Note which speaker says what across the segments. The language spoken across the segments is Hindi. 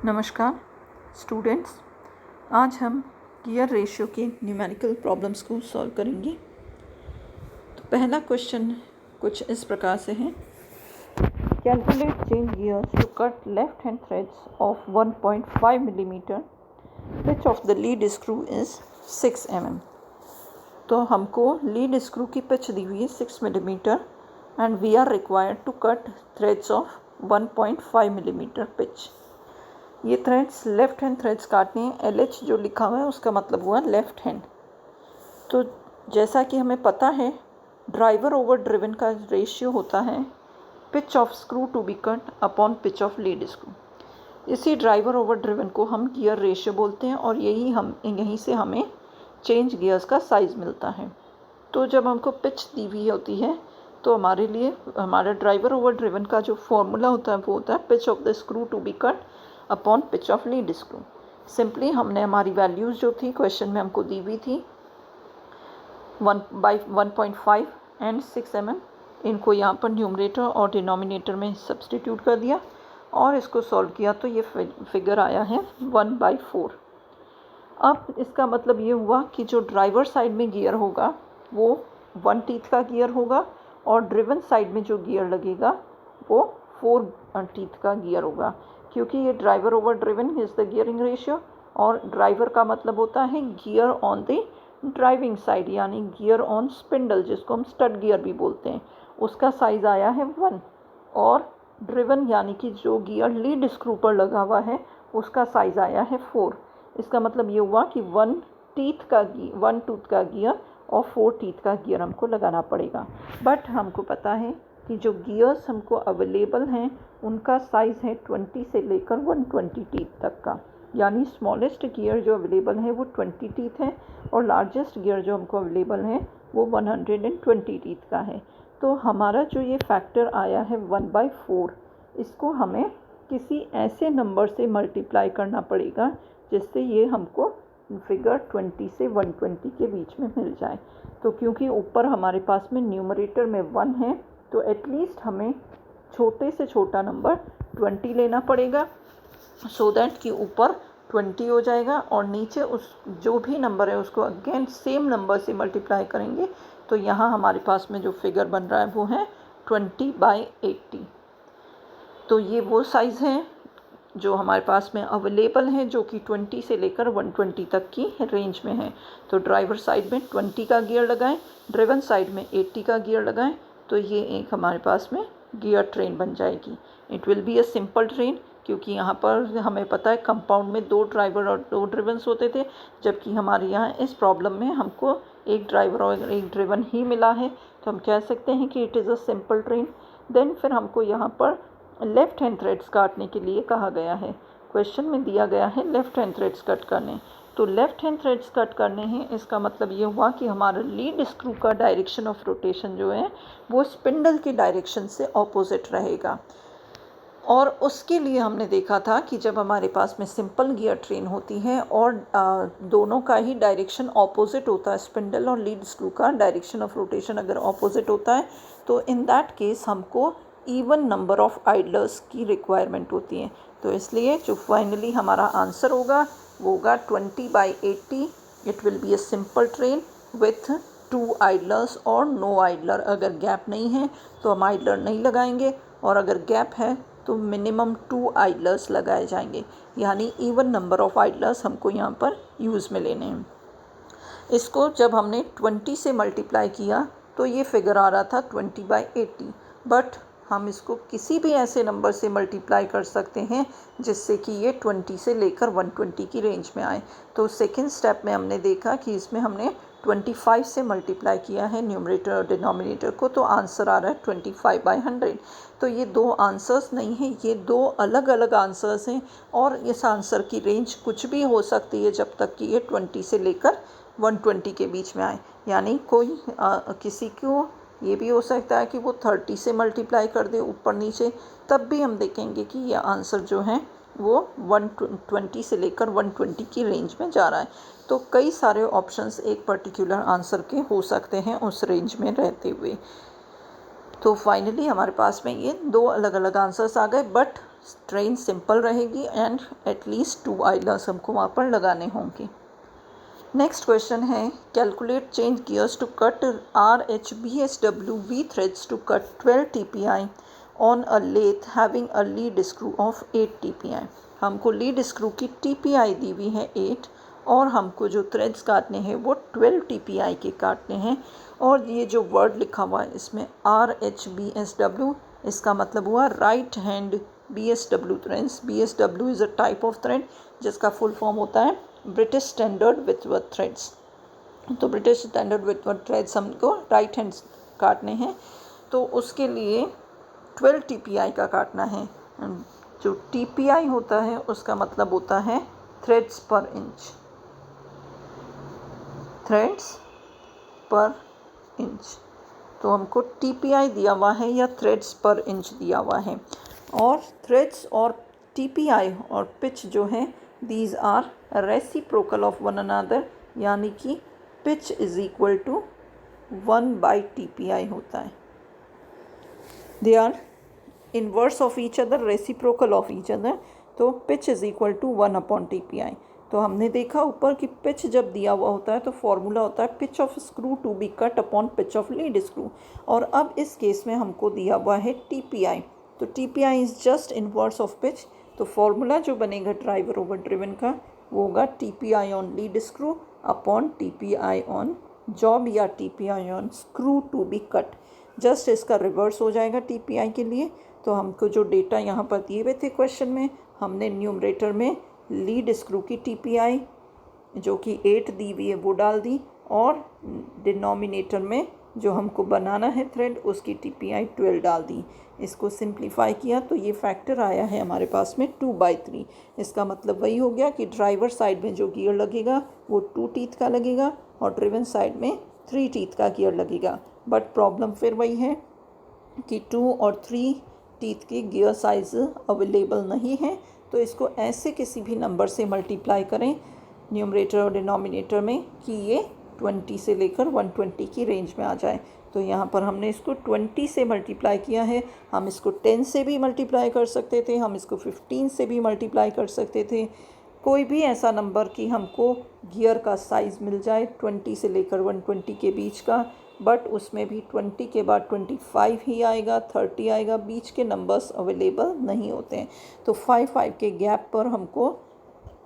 Speaker 1: नमस्कार स्टूडेंट्स, आज हम गियर रेशियो के न्यूमेरिकल प्रॉब्लम्स को सॉल्व करेंगे। तो पहला क्वेश्चन कुछ इस प्रकार से है, calculate change gears to cut left hand threads of 1.5 millimetre, pitch of the lead screw is 6 mm। तो हमको लीड स्क्रू की पिच दी हुई है 6 millimetre and we are required to cut threads of 1.5 millimetre pitch. ये थ्रेड्स लेफ़्ट हैंड थ्रेड्स काटने हैं। LH जो लिखा हुआ है उसका मतलब हुआ लेफ़्ट हैंड। तो जैसा कि हमें पता है ड्राइवर ओवर ड्रिवन का रेशियो होता है pitch of screw to be cut upon pitch of lead screw. इसी ड्राइवर ओवर ड्रिवन को हम गियर रेशियो बोलते हैं और यहीं से हमें चेंज गियर्स का साइज़ मिलता है। तो जब हमको पिच दी हुई होती है तो हमारे लिए हमारा ड्राइवर ओवर ड्रिवन का जो फॉर्मूला होता है वो होता है pitch of the screw to be cut upon pitch of lead screw. Simply हमने हमारी वैल्यूज़ जो थी क्वेश्चन में हमको दी हुई थी 1/1.5 एंड 6 mm, इनको यहाँ पर न्यूमरेटर और डिनोमिनेटर में सब्सटीट्यूट कर दिया और इसको सॉल्व किया तो ये फिगर आया है 1/4। अब इसका मतलब ये हुआ कि जो ड्राइवर साइड में गियर होगा वो 1 टीथ का गियर होगा और ड्रिवन साइड में जो गियर लगेगा वो 4 टीथ का गियर होगा, क्योंकि ये driver over driven is the gearing ratio और ड्राइवर का मतलब होता है gear on the driving side, यानी गियर ऑन स्पिंडल जिसको हम स्टड गियर भी बोलते हैं, उसका साइज़ आया है 1। और ड्रिवन यानी कि जो गियर लीड स्क्रू पर लगा हुआ है उसका साइज़ आया है 4। इसका मतलब ये हुआ कि 1 टूथ का गियर और 4 टीथ का गियर हमको लगाना पड़ेगा। बट हमको पता है कि जो गियर्स हमको अवेलेबल हैं उनका साइज़ है 20 से लेकर 120 टीथ तक का, यानी स्मॉलेस्ट गियर जो अवेलेबल है वो 20 टीथ है और लार्जेस्ट गियर जो हमको अवेलेबल है वो 120 टीथ का है। तो हमारा जो ये फैक्टर आया है 1/4, इसको हमें किसी ऐसे नंबर से मल्टीप्लाई करना पड़ेगा जिससे ये हमको फिगर 20 से 120 के बीच में मिल जाए। तो क्योंकि ऊपर हमारे पास में न्यूमरेटर में 1 है तो एटलीस्ट हमें छोटे से छोटा नंबर 20 लेना पड़ेगा सो दैट कि ऊपर 20 हो जाएगा और नीचे उस जो भी नंबर है उसको अगेन सेम नंबर से मल्टीप्लाई करेंगे तो यहाँ हमारे पास में जो फिगर बन रहा है वो है 20/80। तो ये वो साइज़ है जो हमारे पास में अवेलेबल है जो कि 20 से लेकर 120 तक की रेंज में है। तो ड्राइवर साइड में 20 का गियर लगाएं, ड्रिवन साइड में 80 का गियर लगाएं, तो ये एक हमारे पास में गियर ट्रेन बन जाएगी। It will be a simple train, क्योंकि यहाँ पर हमें पता है कंपाउंड में 2 ड्राइवर और 2 ड्रिवन्स होते थे, जबकि हमारे यहाँ इस प्रॉब्लम में हमको एक ड्राइवर और एक ड्रिवन ही मिला है, तो हम कह सकते हैं कि it is a simple train. Then फिर हमको यहाँ पर लेफ़्ट हैंड थ्रेड्स काटने के लिए कहा गया है। क्वेश्चन में दिया गया है लेफ़्ट हैंड थ्रेड्स कट करने, तो लेफ़्ट हैंड थ्रेड्स कट करने हैं। इसका मतलब ये हुआ कि हमारा लीड स्क्रू का डायरेक्शन ऑफ रोटेशन जो है वो स्पिंडल की डायरेक्शन से ऑपोजिट रहेगा। और उसके लिए हमने देखा था कि जब हमारे पास में सिंपल गियर ट्रेन होती है और दोनों का ही डायरेक्शन ऑपोजिट होता है, स्पिंडल और लीड स्क्रू का डायरेक्शन ऑफ रोटेशन अगर ऑपोजिट होता है तो इन दैट केस हमको इवन नंबर ऑफ आइडलर्स की रिक्वायरमेंट होती है। तो इसलिए जो फाइनली हमारा आंसर होगा वो होगा 20/80। It will be a simple train with 2 idlers और नो आइडलर। अगर गैप नहीं है तो हम आइडलर नहीं लगाएंगे और अगर गैप है तो मिनिमम 2 आइडलर्स लगाए जाएंगे, यानी इवन नंबर ऑफ आइडलर्स हमको यहाँ पर यूज़ में लेने हैं। इसको जब हमने 20 से मल्टीप्लाई किया तो ये फिगर आ रहा था 20/80, बट हम इसको किसी भी ऐसे नंबर से मल्टीप्लाई कर सकते हैं जिससे कि ये 20 से लेकर 120 की रेंज में आए। तो सेकंड स्टेप में हमने देखा कि इसमें हमने 25 से मल्टीप्लाई किया है न्यूमरेटर और डिनोमिनेटर को, तो आंसर आ रहा है 25/100। तो ये 2 आंसर्स नहीं हैं, ये 2 अलग अलग आंसर्स हैं और इस आंसर की रेंज कुछ भी हो सकती है जब तक कि ये 20 से लेकर 120 के बीच में आए। यानी कोई किसी को ये भी हो सकता है कि वो 30 से मल्टीप्लाई कर दे ऊपर नीचे, तब भी हम देखेंगे कि ये आंसर जो है वो 120 से लेकर 120 की रेंज में जा रहा है। तो कई सारे ऑप्शंस एक पर्टिकुलर आंसर के हो सकते हैं उस रेंज में रहते हुए। तो फाइनली हमारे पास में ये 2 अलग अलग आंसर्स आ गए, बट ट्रेन सिंपल रहेगी एंड एटलीस्ट 2 आइलर्स हमको वहाँ पर लगाने होंगे। नेक्स्ट क्वेश्चन है calculate change gears to cut RHBSW V threads to cut 12 TPI on a lathe having a lead screw of 8 TPI। हमको लीड स्क्रू की TPI दी हुई है 8 और हमको जो थ्रेड्स काटने हैं वो 12 TPI के काटने हैं। और ये जो वर्ड लिखा हुआ है इसमें RHBSW, इसका मतलब हुआ right hand BSW threads. BSW is a type of thread जिसका फुल फॉर्म होता है ब्रिटिश स्टैंडर्ड विथवर्थ थ्रेड्स। तो ब्रिटिश स्टैंडर्ड विथवर्थ थ्रेड्स हमको राइट हैंड काटने हैं, तो उसके लिए 12 TPI का काटना है। जो TPI होता है उसका मतलब होता है थ्रेड्स पर इंच, थ्रेड्स पर इंच। तो हमको TPI दिया हुआ है या थ्रेड्स पर इंच दिया हुआ है। और थ्रेड्स और TPI और पिच जो है these are reciprocal of one another, यानी कि pitch is equal to 1/TPI होता है। They are inverse of each other, reciprocal of each other. तो pitch is equal to 1/TPI। तो हमने देखा ऊपर कि पिच जब दिया हुआ होता है तो फॉर्मूला होता है pitch of screw to be cut upon pitch of lead screw. और अब इस केस में हमको दिया हुआ है TPI, तो TPI is just inverse of pitch. तो फॉर्मूला जो बनेगा ड्राइवर ओवर ड्रिवन का वो होगा TPI on lead screw upon TPI on job या TPI on screw to be cut. Just इसका रिवर्स हो जाएगा TPI के लिए। तो हमको जो डेटा यहाँ पर दिए हुए थे क्वेश्चन में, हमने न्यूमरेटर में लीड स्क्रू की TPI जो कि 8 दी हुई है वो डाल दी, और डिनोमिनेटर में जो हमको बनाना है थ्रेड उसकी TPI 12 डाल दी। इसको सिंप्लीफाई किया तो ये फैक्टर आया है हमारे पास में 2/3। इसका मतलब वही हो गया कि ड्राइवर साइड में जो गियर लगेगा वो 2 टीथ का लगेगा और ड्रिवन साइड में 3 टीथ का गियर लगेगा। बट प्रॉब्लम फिर वही है कि 2 और 3 टीथ के गियर साइज अवेलेबल नहीं है। तो इसको ऐसे किसी भी नंबर से मल्टीप्लाई करें न्यूमरेटर और डिनोमिनेटर में कि ये 20 से लेकर 120 की रेंज में आ जाए। तो यहाँ पर हमने इसको 20 से मल्टीप्लाई किया है। हम इसको 10 से भी मल्टीप्लाई कर सकते थे, हम इसको 15 से भी मल्टीप्लाई कर सकते थे। कोई भी ऐसा नंबर कि हमको गियर का साइज़ मिल जाए 20 से लेकर 120 के बीच का, बट उसमें भी 20 के बाद 25 ही आएगा, 30 आएगा, बीच के नंबर्स अवेलेबल नहीं होते हैं। तो 5 के गैप पर हमको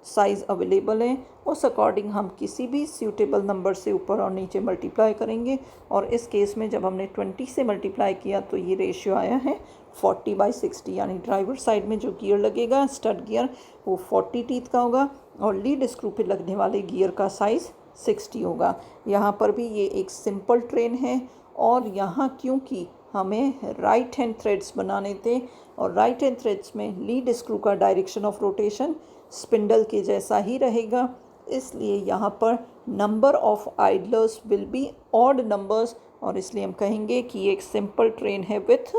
Speaker 1: साइज़ अवेलेबल है, उस अकॉर्डिंग हम किसी भी सूटेबल नंबर से ऊपर और नीचे मल्टीप्लाई करेंगे। और इस केस में जब हमने 20 से मल्टीप्लाई किया तो ये रेशियो आया है 40/60, यानी ड्राइवर साइड में जो गियर लगेगा स्टड गियर वो 40 टीथ का होगा और लीड स्क्रू पे लगने वाले गियर का साइज़ 60 होगा। यहाँ पर भी ये एक सिंपल ट्रेन है और यहाँ क्योंकि हमें राइट हैंड थ्रेड्स बनाने थे और राइट हैंड थ्रेड्स में लीड स्क्रू का डायरेक्शन ऑफ रोटेशन स्पिंडल के जैसा ही रहेगा, इसलिए यहाँ पर number of idlers will be odd numbers, और इसलिए हम कहेंगे कि ये एक सिंपल ट्रेन है विथ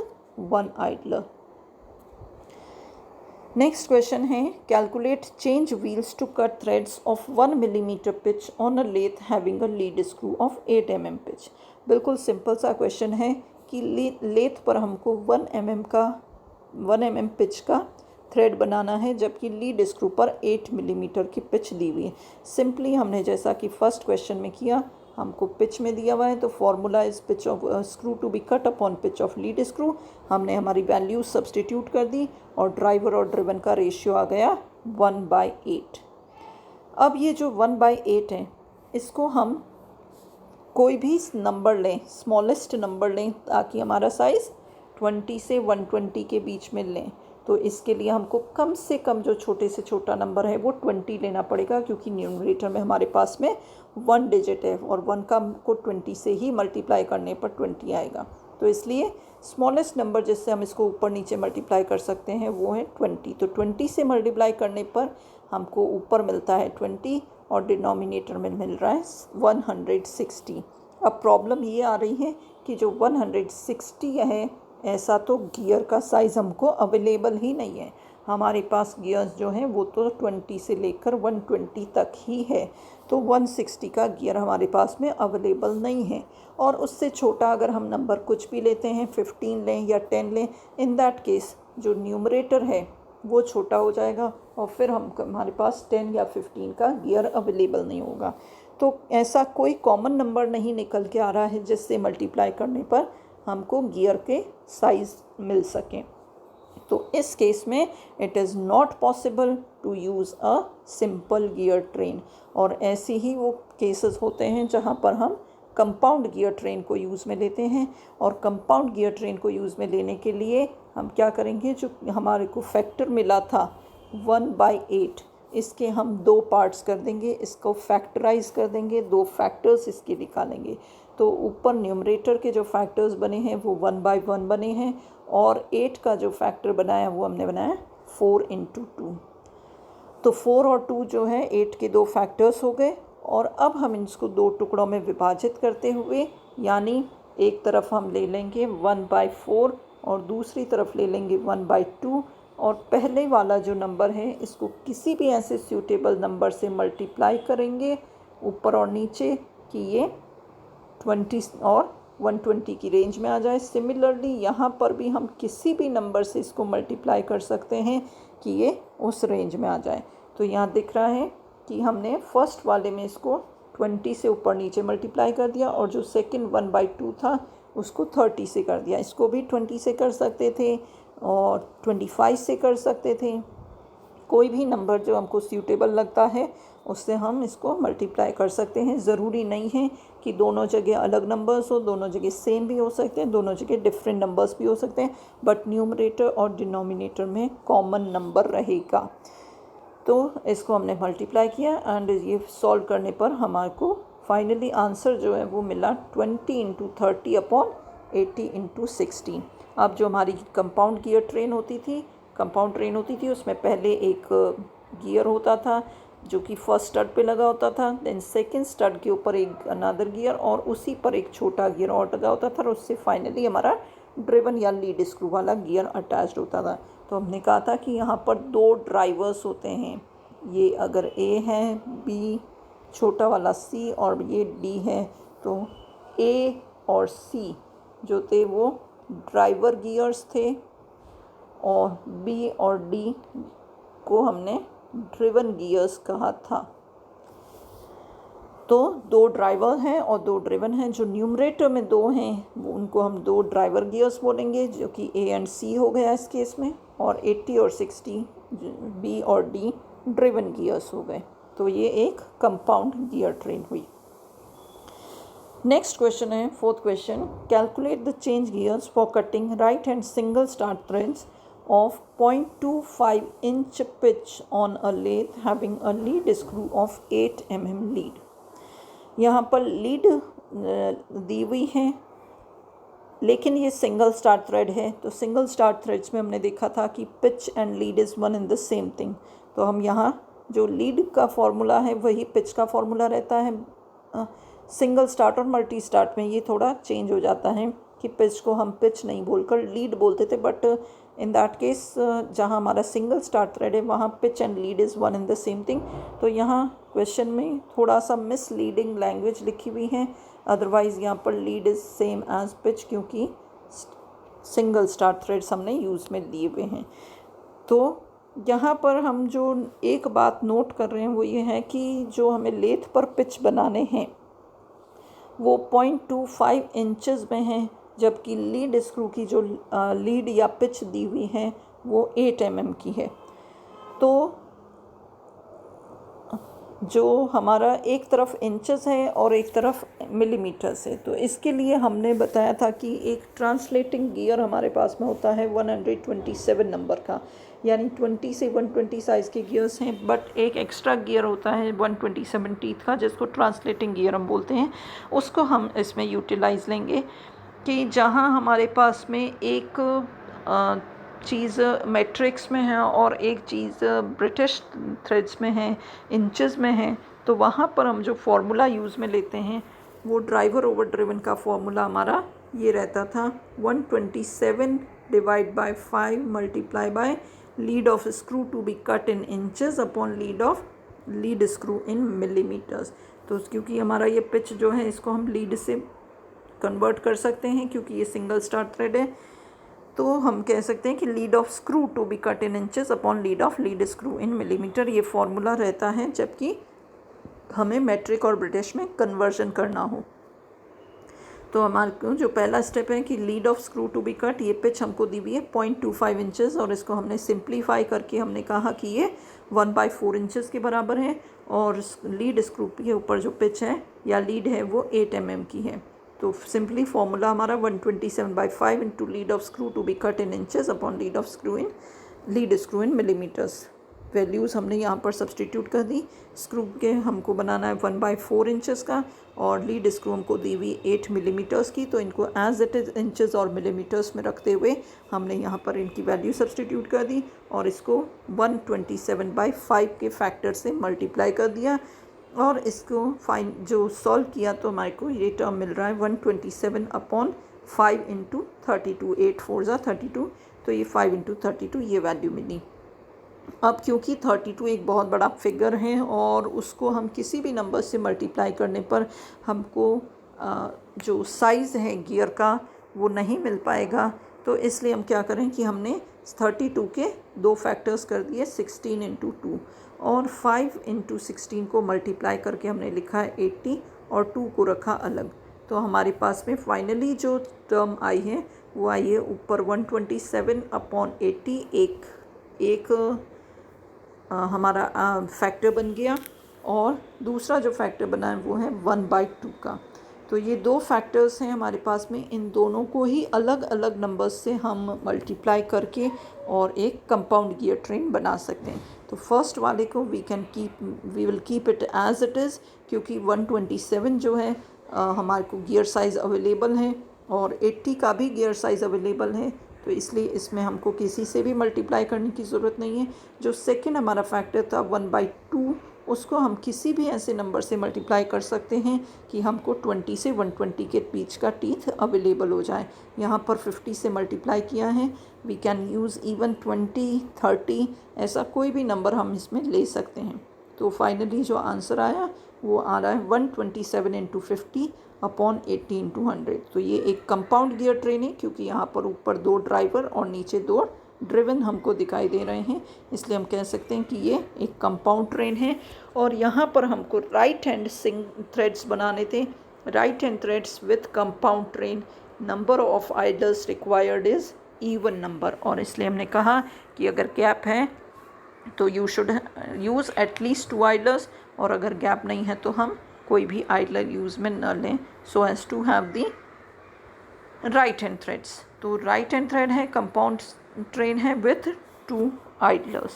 Speaker 1: 1 आइडलर। नेक्स्ट क्वेश्चन है calculate change wheels to cut threads of 1 millimetre pitch on a lathe having a lead screw of 8 mm pitch. बिल्कुल सिंपल सा क्वेश्चन है कि लेथ पर हमको 1 mm पिच का थ्रेड बनाना है जबकि लीड स्क्रू पर 8 मिलीमीटर की पिच दी हुई है। सिंपली हमने जैसा कि फर्स्ट क्वेश्चन में किया, हमको पिच में दिया हुआ है तो formula is pitch of screw to be cut upon pitch of lead screw. हमने हमारी वैल्यू सब्सटीट्यूट कर दी और ड्राइवर और ड्रिवन का रेशियो आ गया 1/8। अब ये जो 1/8 है इसको हम कोई भी नंबर लें, स्मॉलेस्ट नंबर लें ताकि हमारा साइज़ 20 से 120 के बीच में लें। तो इसके लिए हमको कम से कम जो छोटे से छोटा नंबर है वो 20 लेना पड़ेगा, क्योंकि न्यूमरेटर में हमारे पास में 1 डिजिट है और 1 का को 20 से ही मल्टीप्लाई करने पर 20 आएगा। तो इसलिए स्मॉलेस्ट नंबर जिससे हम इसको ऊपर नीचे मल्टीप्लाई कर सकते हैं वो है 20। तो 20 से मल्टीप्लाई करने पर हमको ऊपर मिलता है 20 और डिनोमिनेटर में मिल रहा है 160। अब प्रॉब्लम ये आ रही है कि जो 160 है ऐसा तो गियर का साइज़ हमको अवेलेबल ही नहीं है। हमारे पास गियर्स जो हैं वो तो 20 से लेकर 120 तक ही है, तो 160 का गियर हमारे पास में अवेलेबल नहीं है। और उससे छोटा अगर हम नंबर कुछ भी लेते हैं, 15 लें या 10 लें, इन दैट केस जो न्यूमरेटर है वो छोटा हो जाएगा और फिर हमारे पास 10 या 15 का गियर अवेलेबल नहीं होगा। तो ऐसा कोई कॉमन नंबर नहीं निकल के आ रहा है जिससे मल्टीप्लाई करने पर हमको गियर के साइज़ मिल सकें। तो इस केस में it is not possible to use a simple gear train. और ऐसे ही वो केसेस होते हैं जहाँ पर हम कंपाउंड गियर ट्रेन को यूज़ में लेते हैं। और कंपाउंड गियर ट्रेन को यूज़ में लेने के लिए हम क्या करेंगे, जो हमारे को फैक्टर मिला था 1/8, इसके हम 2 पार्ट्स कर देंगे, इसको फैक्टराइज कर देंगे, 2 फैक्टर्स इसके निकालेंगे। तो ऊपर न्यूमरेटर के जो फैक्टर्स बने हैं वो 1/1 बने हैं और 8 का जो फैक्टर बनाया वो हमने बनाया 4 × 2। तो 4 और 2 जो है 8 के 2 फैक्टर्स हो गए। और अब हम इसको 2 टुकड़ों में विभाजित करते हुए, यानी एक तरफ हम ले लेंगे 1/4 और दूसरी तरफ ले लेंगे 1/2। और पहले वाला जो नंबर है इसको किसी भी ऐसे सूटेबल नंबर से मल्टीप्लाई करेंगे ऊपर और नीचे कि ये 20 और 120 की रेंज में आ जाए। सिमिलरली यहाँ पर भी हम किसी भी नंबर से इसको मल्टीप्लाई कर सकते हैं कि ये उस रेंज में आ जाए। तो यहाँ दिख रहा है कि हमने फर्स्ट वाले में इसको 20 से ऊपर नीचे मल्टीप्लाई कर दिया और जो सेकंड 1/2 था उसको 30 से कर दिया। इसको भी 20 से कर सकते थे और 25 से कर सकते थे। कोई भी नंबर जो हमको सूटेबल लगता है उससे हम इसको मल्टीप्लाई कर सकते हैं। ज़रूरी नहीं है कि दोनों जगह अलग नंबर्स हो, दोनों जगह सेम भी हो सकते हैं, दोनों जगह डिफरेंट नंबर्स भी हो सकते हैं, बट न्यूमरेटर और डिनोमिनेटर में कॉमन नंबर रहेगा। तो इसको हमने मल्टीप्लाई किया एंड ये सॉल्व करने पर हमारे को फाइनली आंसर जो है वो मिला 20 × 30/80 × 16। अब जो हमारी कंपाउंड गियर ट्रेन होती थी उसमें पहले एक गियर होता था जो कि फर्स्ट स्टड पे लगा होता था, देन सेकंड स्टड के ऊपर एक अनदर गियर और उसी पर एक छोटा गियर और लगा होता था और उससे फाइनली हमारा ड्रिवन या लीड स्क्रू वाला गियर अटैच्ड होता था। तो हमने कहा था कि यहाँ पर 2 ड्राइवर्स होते हैं, ये अगर ए है, बी छोटा वाला सी और ये डी है, तो ए और सी जो थे वो ड्राइवर गियर्स थे और बी और डी को हमने ड्रिवन गियर्स कहा था। तो 2 ड्राइवर हैं और 2 ड्रिवन हैं। जो न्यूमरेटर में 2 हैं वो उनको हम 2 ड्राइवर गियर्स बोलेंगे, जो कि ए एंड सी हो गया इस केस में, और 80 और 60 बी और डी ड्रिवन गियर्स हो गए। तो ये एक कंपाउंड गियर ट्रेन हुई। नेक्स्ट क्वेश्चन है 4th question, calculate the change gears for cutting right hand single start threads of 0.25 inch pitch on a lathe having a lead screw of 8 mm lead। यहाँ पर लीड दी हुई है लेकिन ये सिंगल स्टार्ट थ्रेड है। तो सिंगल स्टार्ट थ्रेड्स में हमने देखा था कि pitch and lead is one in the same thing. तो हम यहाँ जो लीड का फॉर्मूला है वही पिच का फॉर्मूला रहता है। सिंगल स्टार्ट और मल्टी स्टार्ट में ये थोड़ा चेंज हो जाता है कि पिच को हम पिच नहीं बोलकर लीड बोलते थे, बट इन दैट केस जहाँ हमारा सिंगल स्टार्ट थ्रेड है वहाँ pitch and lead is one in the same thing. तो यहाँ क्वेश्चन में थोड़ा सा मिसलीडिंग लैंग्वेज लिखी हुई है, अदरवाइज़ यहाँ पर lead is same as pitch क्योंकि सिंगल स्टार्ट थ्रेड्स हमने यूज़ में लिए हुए हैं। तो यहाँ पर हम जो एक बात नोट कर रहे हैं वो ये है कि जो हमें लेथ पर पिच बनाने हैं वो 0.25 इंचज़ में हैं, जबकि लीड स्क्रू की जो लीड या पिच दी हुई है वो 8 mm की है। तो जो हमारा एक तरफ इंचेस है और एक तरफ मिलीमीटर्स है, तो इसके लिए हमने बताया था कि एक ट्रांसलेटिंग गियर हमारे पास में होता है 127 नंबर का, यानी 20 से 120 साइज़ के गियर्स हैं, बट एक एक्स्ट्रा गियर होता है 127 टीथ का जिसको ट्रांसलेटिंग गियर हम बोलते हैं। उसको हम इसमें यूटिलाइज़ लेंगे कि जहाँ हमारे पास में एक चीज़ मैट्रिक्स में है और एक चीज़ ब्रिटिश थ्रेड्स में है, इंचेस में है, तो वहाँ पर हम जो फार्मूला यूज़ में लेते हैं वो ड्राइवर ओवर ड्रिवन का फार्मूला हमारा ये रहता था 127 divide by 5 multiply by lead of screw to be cut in inches upon lead screw in millimetres. तो क्योंकि हमारा ये पिच जो है इसको हम लीड से कन्वर्ट कर सकते हैं क्योंकि ये सिंगल स्टार्ट थ्रेड है, तो हम कह सकते हैं कि lead of screw to be cut in inches upon lead of lead screw in millimetre, ये फॉर्मूला रहता है जबकि हमें मेट्रिक और ब्रिटिश में कन्वर्जन करना हो। तो हमारे को जो पहला स्टेप है कि lead of screw to be cut, ये पिच हमको दी हुई है 0.25 इंचेस और इसको हमने सिंप्लीफाई करके हमने कहा कि ये 1/4 इंचेस के बराबर है और लीड स्क्रू के ऊपर जो पिच है या लीड है वो 8 mm की है। तो सिंपली फॉर्मूला हमारा 127/5 into lead of screw to be cut in inches upon lead screw in millimetres. Values हमने यहाँ पर सब्सटीट्यूट कर दी। स्क्रू के हमको बनाना है 1/4 इंचेस का और लीड स्क्रू हमको दी हुई 8 मिलीमीटर्स की, तो इनको एज इट इज़ इंचेस और मिलीमीटर्स में रखते हुए हमने यहाँ पर इनकी वैल्यू सब्सटीट्यूट कर दी और इसको 127/5 के फैक्टर से मल्टीप्लाई कर दिया और इसको जो सॉल्व किया तो हमारे को ये टर्म मिल रहा है 127/5 इंटू 32, 8 4 ज़ा 32, तो ये 5 इंटू 32 ये वैल्यू मिली। अब क्योंकि 32 एक बहुत बड़ा फिगर है और उसको हम किसी भी नंबर से मल्टीप्लाई करने पर हमको जो साइज़ है गियर का वो नहीं मिल पाएगा, तो इसलिए हम क्या करें कि हमने 32 के 2 फैक्टर्स कर दिए 16 इंटू 2 और 5 इंटू 16 को मल्टीप्लाई करके हमने लिखा है 80 और 2 को रखा अलग। तो हमारे पास में फाइनली जो टर्म आई है वो आई है ऊपर 127/80, एक हमारा फैक्टर बन गया और दूसरा जो फैक्टर बना है वो है 1/2 का। तो ये 2 फैक्टर्स हैं हमारे पास में, इन दोनों को ही अलग अलग नंबर्स से हम मल्टीप्लाई करके और एक कंपाउंड गियर ट्रेन बना सकते हैं। तो फर्स्ट वाले को we will keep it as it is, क्योंकि 127 जो है हमारे को गियर साइज़ अवेलेबल है और 80 का भी गियर साइज़ अवेलेबल है, तो इसलिए इसमें हमको किसी से भी मल्टीप्लाई करने की ज़रूरत नहीं है। जो सेकंड हमारा फैक्टर था 1/2, उसको हम किसी भी ऐसे नंबर से मल्टीप्लाई कर सकते हैं कि हमको 20 से 120 के बीच का टीथ अवेलेबल हो जाए। यहाँ पर 50 से मल्टीप्लाई किया है, वी कैन यूज़ इवन 20, 30, ऐसा कोई भी नंबर हम इसमें ले सकते हैं। तो फाइनली जो आंसर आया वो आ रहा है 127 इंटू 50 अपॉन 80 इंटू 100। तो ये एक कंपाउंड गियर ट्रेन है क्योंकि यहाँ पर ऊपर 2 ड्राइवर और नीचे 2 ड्रिवन हमको दिखाई दे रहे हैं, इसलिए हम कह सकते हैं कि ये एक कंपाउंड ट्रेन है। और यहाँ पर हमको राइट हैंड थ्रेड्स बनाने थे। Right hand threads with compound train, number of idols required is even number, और इसलिए हमने कहा कि अगर गैप है तो you should use at least 2 idlers, और अगर गैप नहीं है तो हम कोई भी आइडलर यूज़ में न लें, so as to have the right hand threads. तो राइट हैंड थ्रेड है, कंपाउंड ट्रेन है विथ 2 आइडलर्स।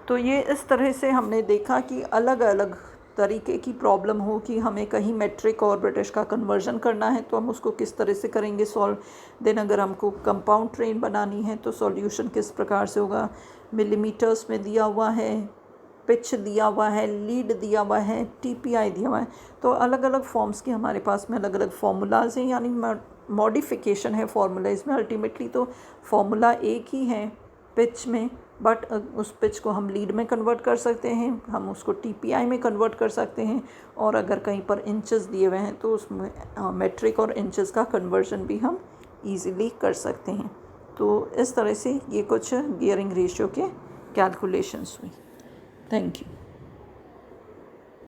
Speaker 1: तो ये इस तरह से हमने देखा कि अलग अलग तरीके की प्रॉब्लम हो कि हमें कहीं मेट्रिक और ब्रिटिश का कन्वर्जन करना है तो हम उसको किस तरह से करेंगे सॉल्व। देन अगर हमको कंपाउंड ट्रेन बनानी है तो सॉल्यूशन किस प्रकार से होगा। मिलीमीटर्स में दिया हुआ है, पिच दिया हुआ है, लीड दिया हुआ है, TPI दिया हुआ है, तो अलग अलग फॉर्म्स के हमारे पास में अलग अलग फार्मूलाज हैं, यानी मॉडिफिकेशन है फार्मूलाज में। अल्टीमेटली तो फार्मूला एक ही है पिच में, बट उस पिच को हम लीड में कन्वर्ट कर सकते हैं, हम उसको TPI में कन्वर्ट कर सकते हैं, और अगर कहीं पर इंचेस दिए हुए हैं तो उसमें मेट्रिक और इंचेस का कन्वर्जन भी हम ईज़िली कर सकते हैं। तो इस तरह से ये कुछ गियरिंग रेशियो के कैलकुलेशंस हुई। Thank you.